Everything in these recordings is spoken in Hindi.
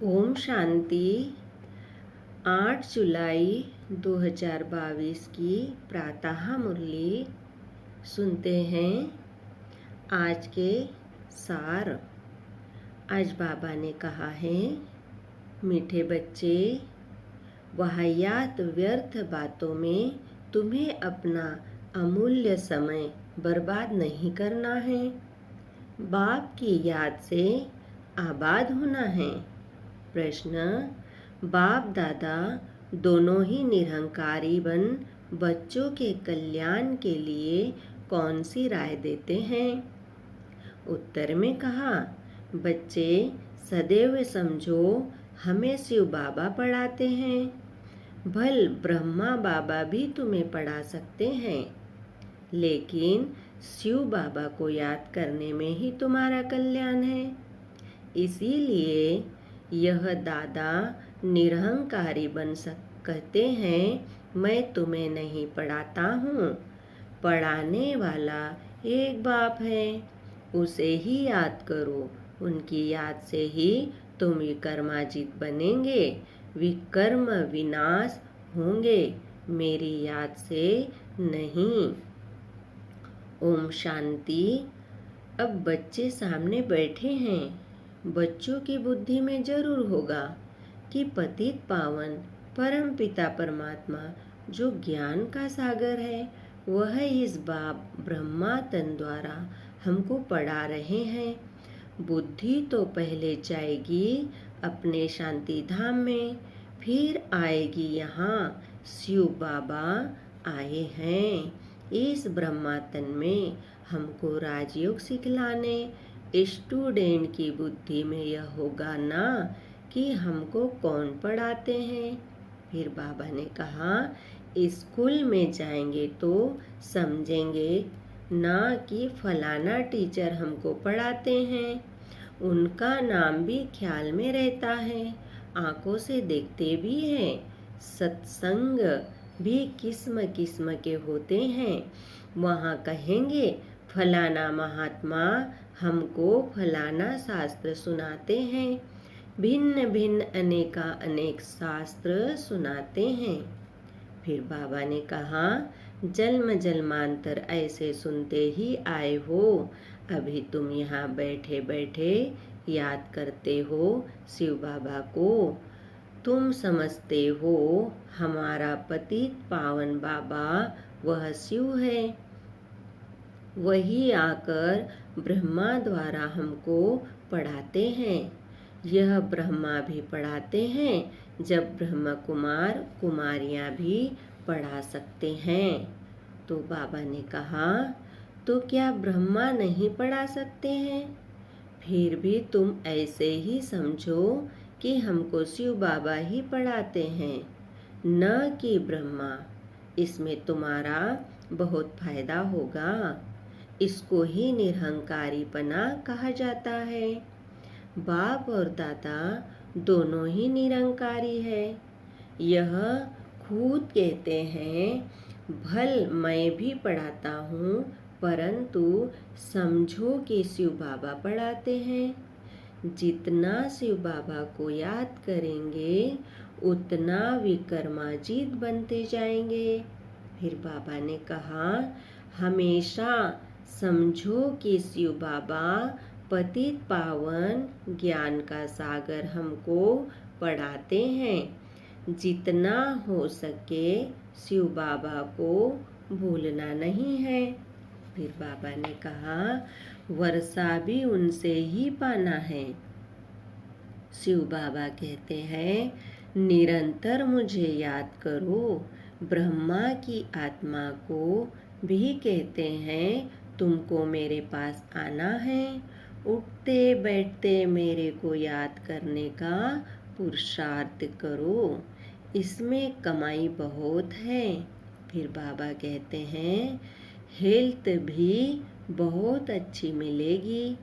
ओम शांति। 8 जुलाई 2022 की प्रातः मुरली सुनते हैं। आज के सार। आज बाबा ने कहा है, मीठे बच्चे, वाहियात व्यर्थ बातों में तुम्हें अपना अमूल्य समय बर्बाद नहीं करना है। बाप की याद से आबाद होना है। प्रश्न: बाप दादा दोनों ही निरहंकारी बन बच्चों के कल्याण के लिए कौन सी राय देते हैं? उत्तर में कहा, बच्चे सदैव समझो हमें शिव बाबा पढ़ाते हैं। भल ब्रह्मा बाबा भी तुम्हें पढ़ा सकते हैं, लेकिन शिव बाबा को याद करने में ही तुम्हारा कल्याण है। इसीलिए यह दादा निरहंकारी कहते हैं, मैं तुम्हें नहीं पढ़ाता हूँ, पढ़ाने वाला एक बाप है, उसे ही याद करो। उनकी याद से ही तुम विकर्माजित बनेंगे, विकर्म विनाश होंगे, मेरी याद से नहीं। ओम शांति। अब बच्चे सामने बैठे हैं। बच्चों की बुद्धि में जरूर होगा कि पतित पावन परम पिता परमात्मा जो ज्ञान का सागर है, वह इस बाप ब्रह्मा तन द्वारा हमको पढ़ा रहे हैं। बुद्धि तो पहले जाएगी अपने शांति धाम में, फिर आएगी यहाँ। शिव बाबा आए हैं इस ब्रह्मा तन में हमको राजयोग सिखलाने। स्टूडेंट की बुद्धि में यह होगा ना कि हमको कौन पढ़ाते हैं। फिर बाबा ने कहा, स्कूल में जाएंगे तो समझेंगे ना कि फलाना टीचर हमको पढ़ाते हैं। उनका नाम भी ख्याल में रहता है, आंखों से देखते भी हैं। सत्संग भी किस्म किस्म के होते हैं। वहाँ कहेंगे फलाना महात्मा हमको फलाना शास्त्र सुनाते हैं। भिन्न भिन्न अनेका अनेक शास्त्र सुनाते हैं। फिर बाबा ने कहा, जन्म जन्मांतर ऐसे सुनते ही आए हो, अभी तुम यहाँ बैठे बैठे याद करते हो शिव बाबा को। तुम समझते हो हमारा पतित पावन बाबा वह शिव है। वही आकर ब्रह्मा द्वारा हमको पढ़ाते हैं। यह ब्रह्मा भी पढ़ाते हैं, जब ब्रह्म कुमार कुमारियाँ भी पढ़ा सकते हैं। तो बाबा ने कहा, तो क्या ब्रह्मा नहीं पढ़ा सकते हैं? फिर भी तुम ऐसे ही समझो कि हमको शिव बाबा ही पढ़ाते हैं, न कि ब्रह्मा। इसमें तुम्हारा बहुत फायदा होगा। इसको ही निरहंकारीपना कहा जाता है। बाप और दादा दोनों ही निरंकारी है। यह खुद कहते हैं, भल मैं भी पढ़ाता हूँ, परंतु समझो कि शिव बाबा पढ़ाते हैं। जितना शिव बाबा को याद करेंगे उतना विकर्माजित बनते जाएंगे। फिर बाबा ने कहा, हमेशा समझो कि शिव बाबा पतित पावन ज्ञान का सागर हमको पढ़ाते हैं। जितना हो सके शिव बाबा को भूलना नहीं है। फिर बाबा ने कहा, वर्षा भी उनसे ही पाना है। शिव बाबा कहते हैं, निरंतर मुझे याद करो। ब्रह्मा की आत्मा को भी कहते हैं, तुमको मेरे पास आना है। उठते बैठते मेरे को याद करने का पुरुषार्थ करो, इसमें कमाई बहुत है। फिर बाबा कहते हैं, हेल्थ भी बहुत अच्छी मिलेगी।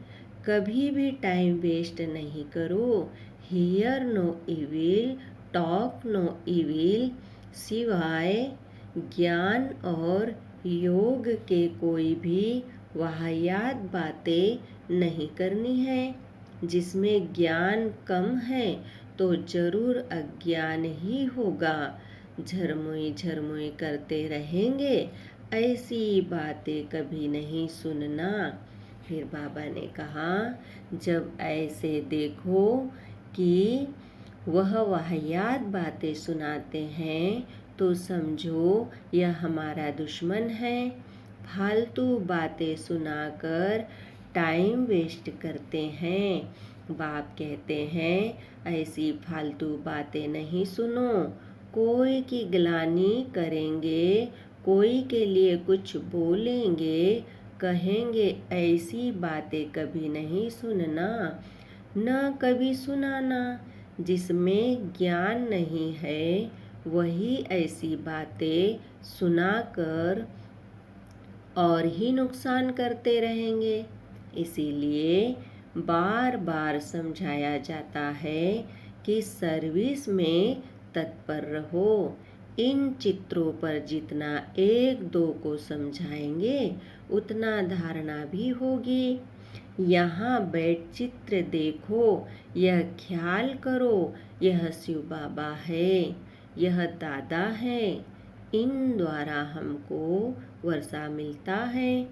कभी भी टाइम वेस्ट नहीं करो। Hear no evil, talk no evil. सिवाय ज्ञान और योग के कोई भी वाहियात बातें नहीं करनी है। जिसमें ज्ञान कम है तो जरूर अज्ञान ही होगा। झरमुई झरमुई करते रहेंगे, ऐसी बातें कभी नहीं सुनना। फिर बाबा ने कहा, जब ऐसे देखो कि वह वाहियात बातें सुनाते हैं तो समझो यह हमारा दुश्मन है। फालतू बातें सुनाकर टाइम वेस्ट करते हैं। बाप कहते हैं, ऐसी फालतू बातें नहीं सुनो। कोई की गिलानी करेंगे, कोई के लिए कुछ बोलेंगे, कहेंगे ऐसी बातें कभी नहीं सुनना, न कभी सुनाना। जिसमें ज्ञान नहीं है वही ऐसी बातें सुनाकर और ही नुकसान करते रहेंगे। इसीलिए बार बार समझाया जाता है कि सर्विस में तत्पर रहो। इन चित्रों पर जितना एक दो को समझाएंगे उतना धारणा भी होगी। यहाँ बैठ चित्र देखो, यह ख्याल करो, यह शिव बाबा है, यह दादा है। इन द्वारा हमको वर्षा मिलता है,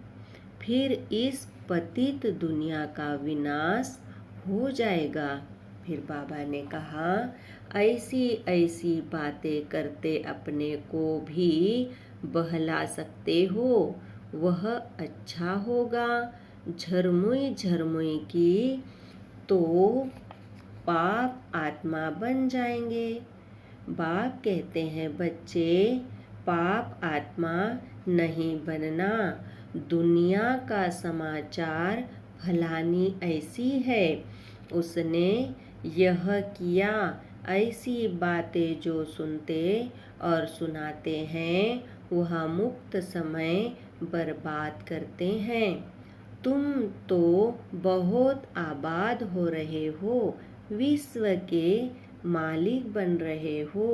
फिर इस पतित दुनिया का विनाश हो जाएगा। फिर बाबा ने कहा, ऐसी ऐसी बातें करते अपने को भी बहला सकते हो, वह अच्छा होगा। झरमुई झरमुई की तो पाप आत्मा बन जाएंगे। बाप कहते हैं, बच्चे पाप आत्मा नहीं बनना। दुनिया का समाचार फलानी ऐसी है, उसने यह किया, ऐसी बातें जो सुनते और सुनाते हैं वह मुक्त समय बर्बाद करते हैं। तुम तो बहुत आबाद हो रहे हो, विश्व के मालिक बन रहे हो।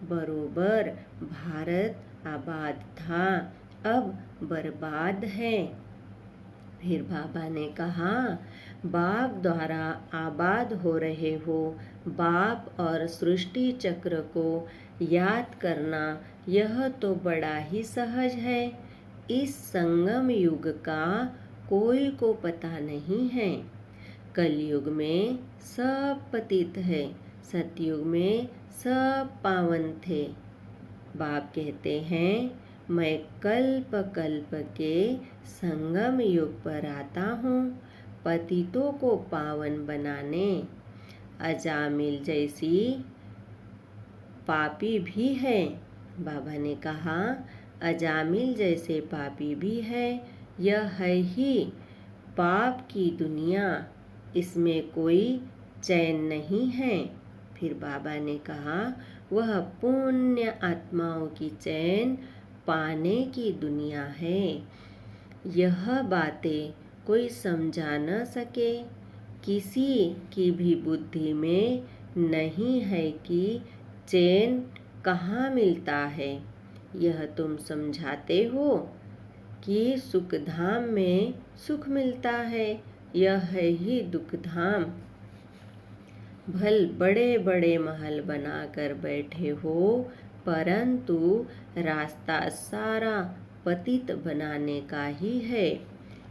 बरोबर भारत आबाद था, अब बर्बाद है। फिर बाबा ने कहा, बाप द्वारा आबाद हो रहे हो। बाप और सृष्टि चक्र को याद करना यह तो बड़ा ही सहज है। इस संगम युग का कोई को पता नहीं है। कलयुग में सब पतित है, सतयुग में सब पावन थे। बाप कहते हैं, मैं कल्प कल्प के संगम युग पर आता हूँ, पतितों को पावन बनाने। अजामिल जैसी पापी भी है। बाबा ने कहा, अजामिल जैसे पापी भी है। यह है ही पाप की दुनिया, इसमें कोई चैन नहीं है। फिर बाबा ने कहा, वह पुण्य आत्माओं की चैन पाने की दुनिया है। यह बातें कोई समझा न सके, किसी की भी बुद्धि में नहीं है कि चैन कहाँ मिलता है। यह तुम समझाते हो कि सुख धाम में सुख मिलता है, यह है ही दुख धाम। भल बड़े बड़े महल बनाकर बैठे हो, परंतु रास्ता सारा पतित बनाने का ही है।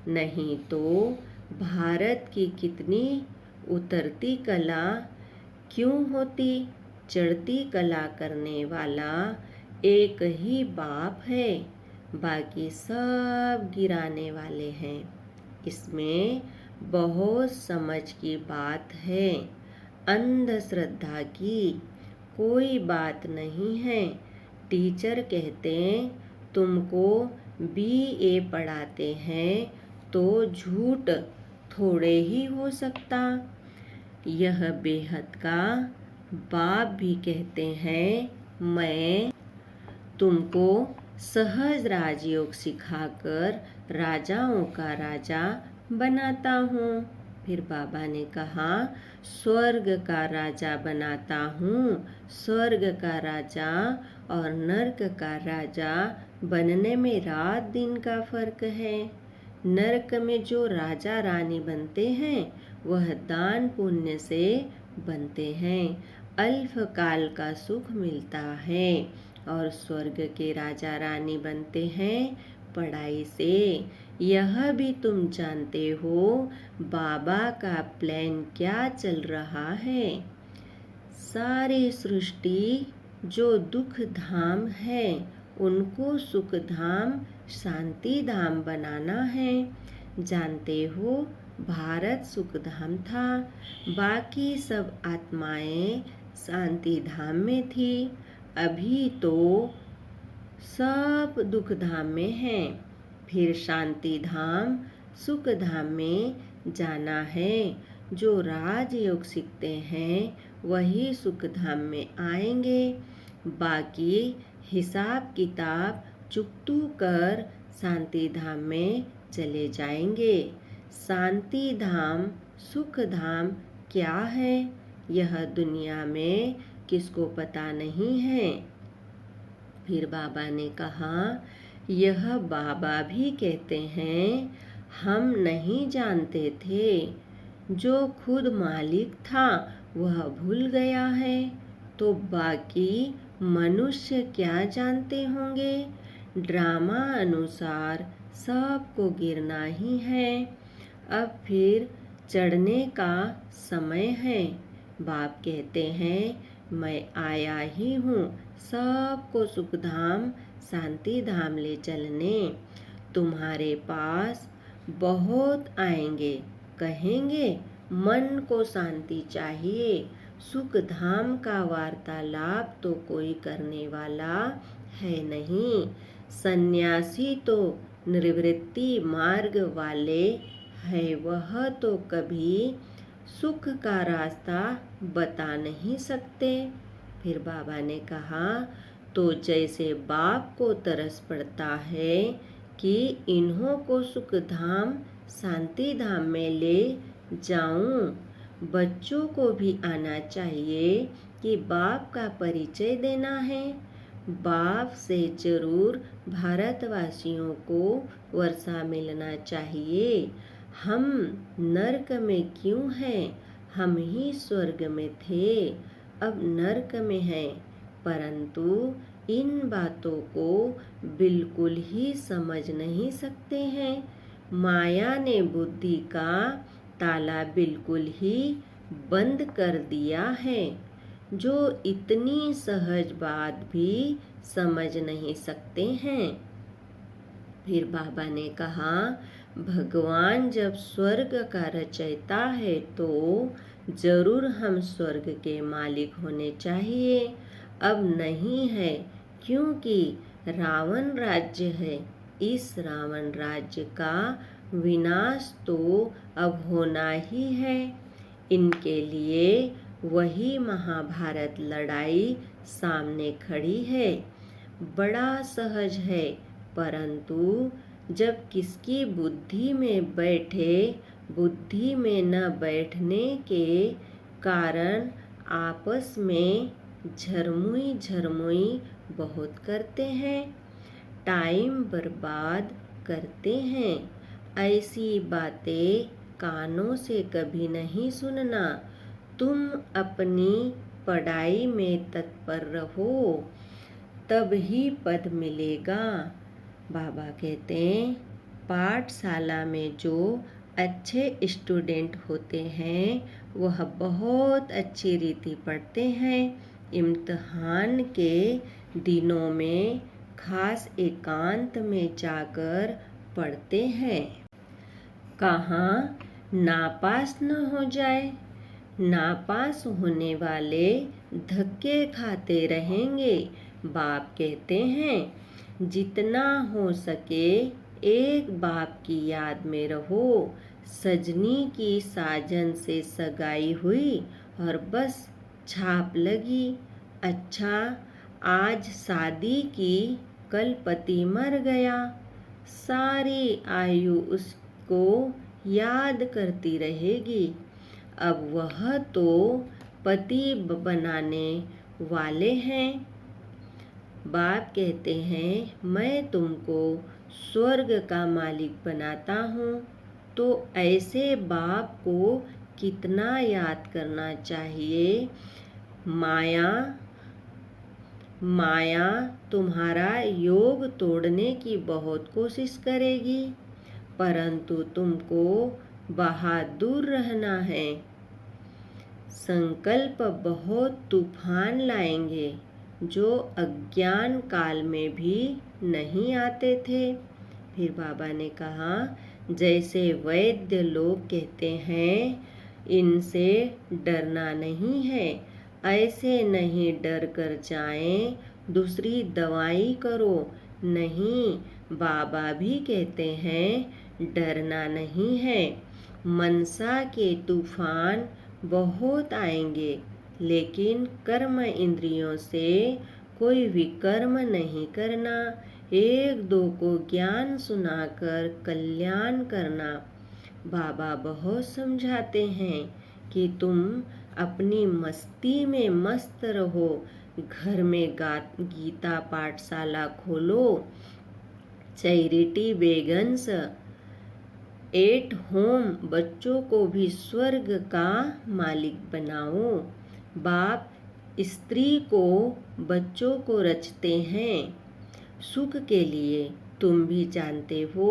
नहीं तो भारत की कितनी उतरती कला क्यों होती। चढ़ती कला करने वाला एक ही बाप है, बाकी सब गिराने वाले हैं। इसमें बहुत समझ की बात है, अंधश्रद्धा की कोई बात नहीं है। टीचर कहते तुमको BA पढ़ाते हैं तो झूठ थोड़े ही हो सकता। यह बेहद का बाप भी कहते हैं, मैं तुमको सहज राजयोग सिखाकर राजाओं का राजा बनाता हूँ। फिर बाबा ने कहा, स्वर्ग का राजा बनाता हूँ। स्वर्ग का राजा और नर्क का राजा बनने में रात दिन का फर्क है। नरक में जो राजा रानी बनते हैं वह दान पुण्य से बनते हैं। अल्पकाल का सुख मिलता है और स्वर्ग के राजा रानी बनते हैं पढ़ाई से। यह भी तुम जानते हो बाबा का प्लान क्या चल रहा है। सारी सृष्टि जो दुख धाम है उनको सुख धाम शांति धाम बनाना है। जानते हो भारत सुख धाम था, बाकी सब आत्माएं शांति धाम में थी। अभी तो सब दुख धाम में हैं। फिर शांति धाम सुख धाम में जाना है। जो राजयोग सीखते हैं वही सुख धाम में आएंगे। बाकी हिसाब किताब चुकतू कर शांति धाम में चले जाएंगे। शांति धाम सुख धाम क्या है यह दुनिया में किसको पता नहीं है। फिर बाबा ने कहा, यह बाबा भी कहते हैं हम नहीं जानते थे। जो खुद मालिक था वह भूल गया है, तो बाकी मनुष्य क्या जानते होंगे। ड्रामा अनुसार सबको गिरना ही है। अब फिर चढ़ने का समय है। बाप कहते हैं मैं आया ही हूँ सबको सुख धाम शांति धाम ले चलने। तुम्हारे पास बहुत आएंगे, कहेंगे मन को शांति चाहिए। सुख धाम का वार्तालाप तो कोई करने वाला है नहीं। सन्यासी तो निवृत्ति मार्ग वाले है, वह तो कभी सुख का रास्ता बता नहीं सकते। फिर बाबा ने कहा, तो जैसे बाप को तरस पड़ता है कि इन्हों को सुख धाम शांति धाम में ले जाऊं, बच्चों को भी आना चाहिए कि बाप का परिचय देना है। बाप से जरूर भारतवासियों को वर्षा मिलना चाहिए। हम नरक में क्यों हैं, हम ही स्वर्ग में थे, अब नरक में हैं। परंतु इन बातों को बिल्कुल ही समझ नहीं सकते हैं। माया ने बुद्धि का ताला बिल्कुल ही बंद कर दिया है। जो इतनी सहज बात भी समझ नहीं सकते हैं। फिर बाबा ने कहा, भगवान जब स्वर्ग का रचयिता है तो जरूर हम स्वर्ग के मालिक होने चाहिए। अब नहीं है क्योंकि रावण राज्य है। इस रावण राज्य का विनाश तो अब होना ही है। इनके लिए वही महाभारत लड़ाई सामने खड़ी है। बड़ा सहज है, परंतु जब किसकी बुद्धि में बैठे, बुद्धि में न बैठने के कारण आपस में झरमुई झरमुई बहुत करते हैं, टाइम बर्बाद करते हैं। ऐसी बातें कानों से कभी नहीं सुनना। तुम अपनी पढ़ाई में तत्पर रहो, तब ही पद मिलेगा। बाबा कहते हैं पाठशाला में जो अच्छे स्टूडेंट होते हैं वह बहुत अच्छी रीति पढ़ते हैं। इम्तिहान के दिनों में खास एकांत में जाकर पढ़ते हैं। कहाँ नापास न हो जाए। नापास होने वाले धक्के खाते रहेंगे। बाप कहते हैं जितना हो सके एक बाप की याद में रहो। सजनी की साजन से सगाई हुई और बस छाप लगी। अच्छा, आज शादी की, कल पति मर गया। सारी आयु उसको याद करती रहेगी। अब वह तो पति बनाने वाले हैं। बाप कहते हैं मैं तुमको स्वर्ग का मालिक बनाता हूँ। तो ऐसे बाप को कितना याद करना चाहिए। माया माया तुम्हारा योग तोड़ने की बहुत कोशिश करेगी, परंतु तुमको बहादुर रहना है। संकल्प बहुत तूफान लाएंगे जो अज्ञान काल में भी नहीं आते थे। फिर बाबा ने कहा, जैसे वैद्य लोग कहते हैं इनसे डरना नहीं है, ऐसे नहीं डर कर जाएं, दूसरी दवाई करो। नहीं, बाबा भी कहते हैं डरना नहीं है। मनसा के तूफान बहुत आएंगे, लेकिन कर्म इंद्रियों से कोई विकर्म नहीं करना। एक दो को ज्ञान सुनाकर कल्याण करना। बाबा बहुत समझाते हैं कि तुम अपनी मस्ती में मस्त रहो। घर में गीता पाठशाला खोलो, चैरिटी बेगन्स एट होम बच्चों को भी स्वर्ग का मालिक बनाओ। बाप स्त्री को बच्चों को रचते हैं सुख के लिए। तुम भी जानते हो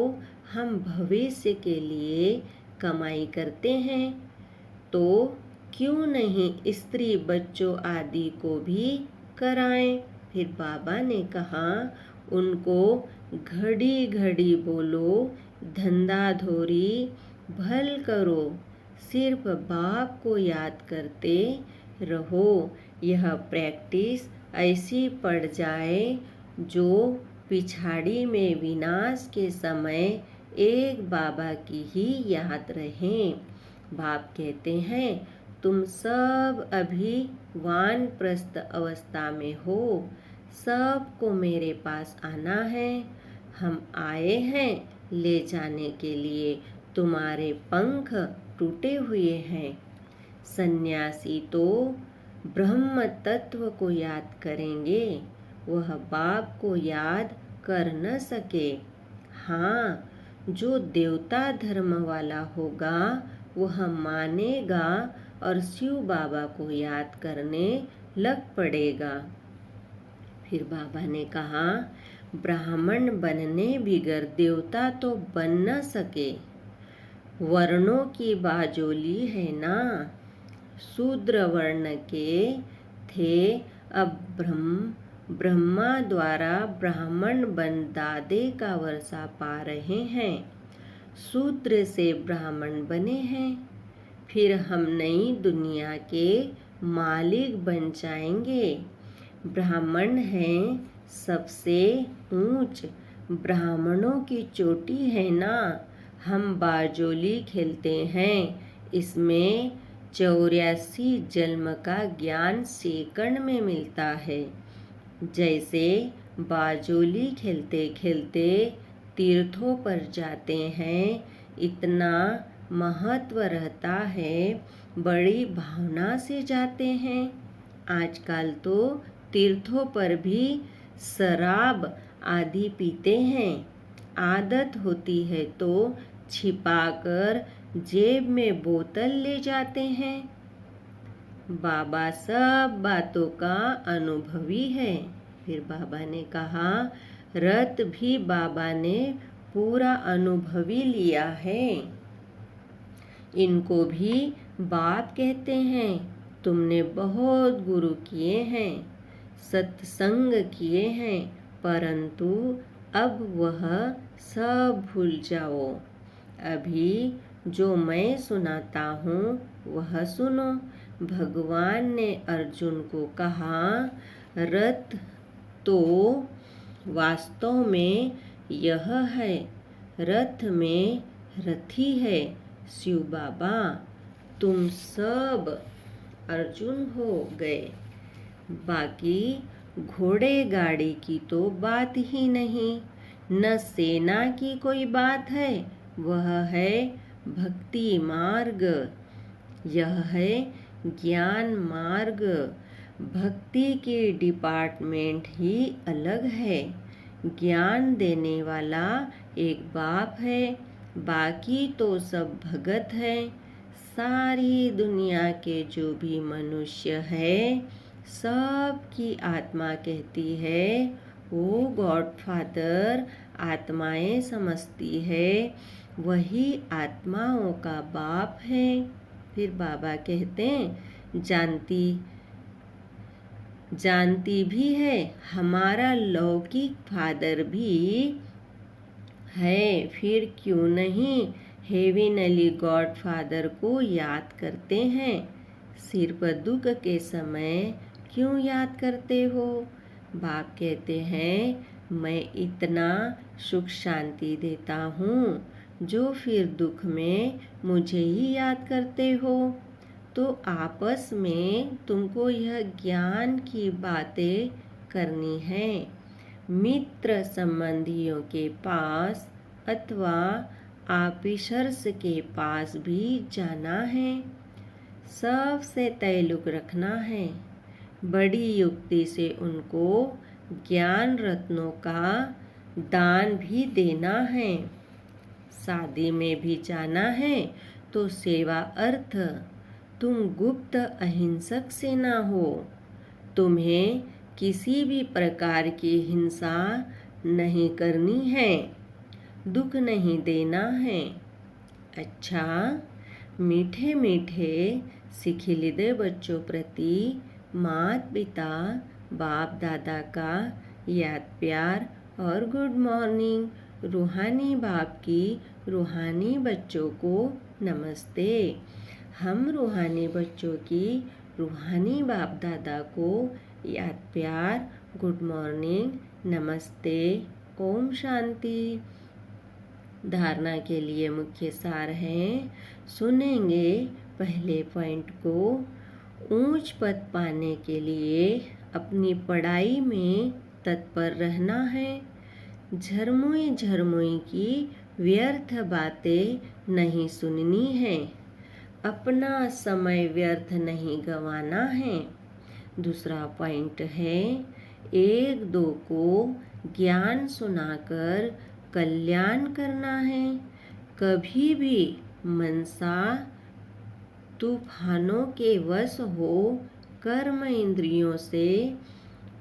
हम भविष्य के लिए कमाई करते हैं, तो क्यों नहीं स्त्री बच्चों आदि को भी कराएं। फिर बाबा ने कहा, उनको घड़ी घड़ी बोलो, धंधाधोरी भल करो, सिर्फ बाप को याद करते रहो। यह प्रैक्टिस ऐसी पड़ जाए जो पिछाड़ी में विनाश के समय एक बाबा की ही याद रहे। बाप कहते हैं, तुम सब अभी वानप्रस्थ अवस्था में हो, सबको मेरे पास आना है। हम आए हैं ले जाने के लिए। तुम्हारे पंख टूटे हुए हैं। सन्यासी तो ब्रह्म तत्व को याद करेंगे, वह बाप को याद कर न सके। हाँ, जो देवता धर्म वाला होगा वह मानेगा और शिव बाबा को याद करने लग पड़ेगा। फिर बाबा ने कहा, ब्राह्मण बनने बिगर देवता तो बन न सके। वर्णों की बाजोली है ना। शूद्र वर्ण के थे, अब ब्रह्मा द्वारा ब्राह्मण बन दादे का वर्षा पा रहे हैं। शूद्र से ब्राह्मण बने हैं, फिर हम नई दुनिया के मालिक बन जाएंगे। ब्राह्मण हैं सबसे ऊंच, ब्राह्मणों की चोटी है ना। हम बाजोली खेलते हैं, इसमें 84 जन्म का ज्ञान सेकंड में मिलता है। जैसे बाजोली खेलते खेलते तीर्थों पर जाते हैं, इतना महत्व रहता है, बड़ी भावना से जाते हैं। आजकल तो तीर्थों पर भी शराब आदि पीते हैं। आदत होती है तो छिपाकर जेब में बोतल ले जाते हैं। बाबा सब बातों का अनुभवी है। फिर बाबा ने कहा, रत भी बाबा ने पूरा अनुभवी लिया है। इनको भी बाप कहते हैं। तुमने बहुत गुरु किए हैं, सत्संग किए हैं, परंतु अब वह सब भूल जाओ। अभी जो मैं सुनाता हूँ वह सुनो। भगवान ने अर्जुन को कहा, रथ तो वास्तव में यह है, रथ में रथी है शिव बाबा। तुम सब अर्जुन हो गए। बाकी घोड़े गाड़ी की तो बात ही नहीं, न सेना की कोई बात है। वह है भक्ति मार्ग, यह है ज्ञान मार्ग। भक्ति के डिपार्टमेंट ही अलग है। ज्ञान देने वाला एक बाप है, बाकी तो सब भगत है। सारी दुनिया के जो भी मनुष्य है सब की आत्मा कहती है वो गॉडफादर आत्माएं समझती है, वही आत्माओं का बाप है। फिर बाबा कहते हैं जानती भी है, हमारा लौकिक फादर भी है, फिर क्यों नहीं हेविनली गॉड फादर को याद करते हैं। सिर पर दुख के समय क्यों याद करते हो? बाप कहते हैं मैं इतना सुख शांति देता हूँ जो फिर दुख में मुझे ही याद करते हो। तो आपस में तुमको यह ज्ञान की बातें करनी है। मित्र संबंधियों के पास अथवा ऑफिसर्स के पास भी जाना है, सबसे तल्लुक रखना है, बड़ी युक्ति से उनको ज्ञान रत्नों का दान भी देना है। शादी में भी जाना है तो सेवा अर्थ तुम गुप्त अहिंसक से ना हो, तुम्हें किसी भी प्रकार की हिंसा नहीं करनी है, दुख नहीं देना है। अच्छा, मीठे मीठे सिखिलिदे बच्चों प्रति माता पिता बाप दादा का याद प्यार और गुड मॉर्निंग। रूहानी बाप की रूहानी बच्चों को नमस्ते। हम रूहानी बच्चों की रूहानी बाप दादा को याद प्यार गुड मॉर्निंग नमस्ते ओम शांति। धारणा के लिए मुख्य सार है, सुनेंगे पहले पॉइंट को, ऊंच पद पाने के लिए अपनी पढ़ाई में तत्पर रहना है। झरमुई झरमुई की व्यर्थ बातें नहीं सुननी है, अपना समय व्यर्थ नहीं गंवाना है। दूसरा पॉइंट है, एक दो को ज्ञान सुनाकर कल्याण करना है। कभी भी मनसा तूफानों के वश हो कर्म इंद्रियों से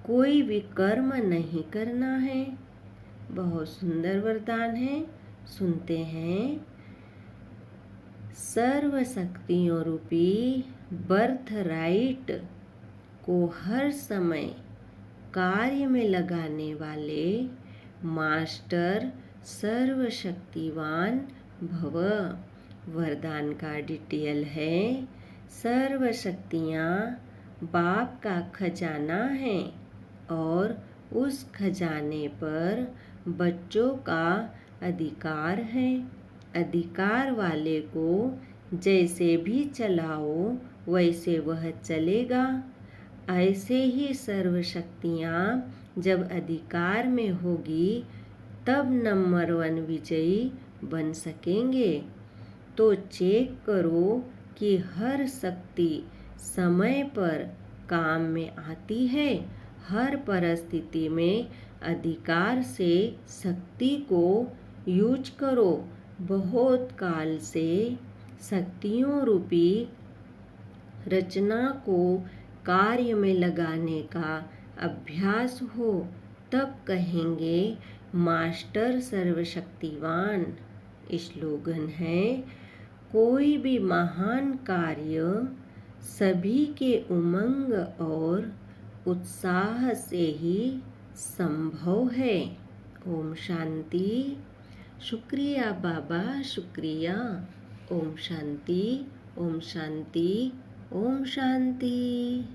कोई भी कर्म नहीं करना है। बहुत सुंदर वरदान है, सुनते हैं। सर्व शक्तियों रूपी बर्थ राइट को हर समय कार्य में लगाने वाले मास्टर सर्वशक्तिवान भव। वरदान का डिटेल है, सर्व शक्तियाँ बाप का खजाना है और उस खजाने पर बच्चों का अधिकार है। अधिकार वाले को जैसे भी चलाओ वैसे वह चलेगा। ऐसे ही सर्व शक्तियाँ जब अधिकार में होगी तब नंबर 1 विजयी बन सकेंगे। तो चेक करो कि हर शक्ति समय पर काम में आती है। हर परिस्थिति में अधिकार से शक्ति को यूज करो। बहुत काल से शक्तियों रूपी रचना को कार्य में लगाने का अभ्यास हो, तब कहेंगे मास्टर सर्वशक्तिवान। स्लोगन है, कोई भी महान कार्य सभी के उमंग और उत्साह से ही संभव है। ओम शांति। शुक्रिया बाबा, शुक्रिया। ओम शांति, ओम शांति, ओम शांति।